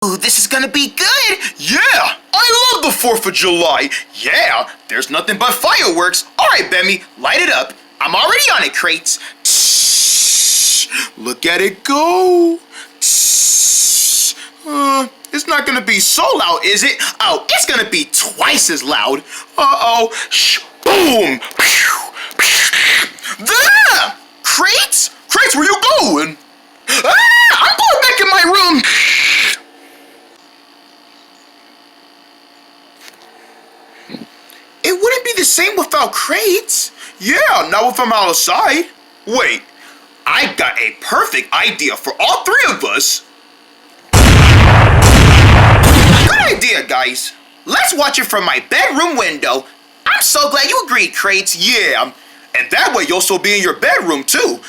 Ooh, this is gonna be good! Yeah! I love the 4th of July! Yeah! There's nothing but fireworks! Alright, Bemi, light it up. I'm already on it, Crates. Look at it go! It's not gonna be so loud, is it? Oh, it's gonna be twice as loud. Uh-oh. Boom! There! Crates? Crates, where you going? Ah! I'm going back in my room! It wouldn't be the same without Crates. Yeah, not with them outside. Wait, I got a perfect idea for all 3 of us. Good idea, guys. Let's watch it from my bedroom window. I'm so glad you agreed, Crates. Yeah, and that way you'll still be in your bedroom, too.